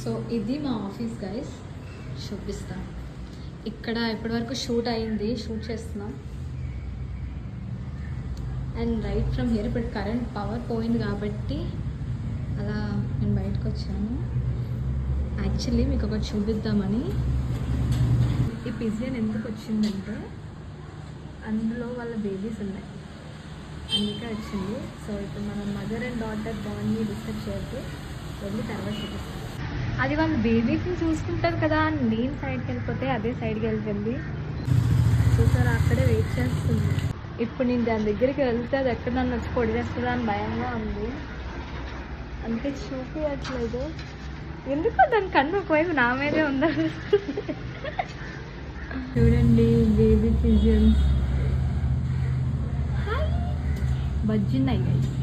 So ఇది మా office guys, చూపిస్తాను. ఇక్కడ ఇప్పటివరకు షూట్ అయింది, షూట్ చేస్తున్నాం. అండ్ రైట్ ఫ్రమ్ హియర్ ఇప్పుడు కరెంట్ పవర్ పోయింది కాబట్టి అలా నేను బయటకు వచ్చాను. యాక్చువల్లీ మీకు ఒకటి చూపిద్దామని. ఈ పిజియన్ ఎందుకు వచ్చిందంటే అందులో వాళ్ళ బేబీస్ ఉన్నాయి, అందుకే వచ్చింది. సో ఇప్పుడు మనం మదర్ అండ్ డాటర్ బాండ్ని డిస్కస్ చేసి వెళ్ళి తర్వాత చూపిస్తాం. అది వాళ్ళ బేబీస్ని చూసుకుంటారు కదా అని నేను సైడ్కి వెళ్ళిపోతే అదే సైడ్కి వెళ్ళిపోయింది. చూసారా, అక్కడే వెయిట్ చేస్తుంది. ఇప్పుడు నేను దాని దగ్గరికి వెళ్తే అది ఎక్కడ నన్ను వచ్చి పొడిచేస్తుందా అని భయంగా ఉంది, అందుకే చూపించట్లేదు. ఎందుకో దాని కన్ను ఒకవైపు నా మీదే ఉందా. చూడండి బేబీ పిజియన్స్ బజ్జిన్నాయి గైస్.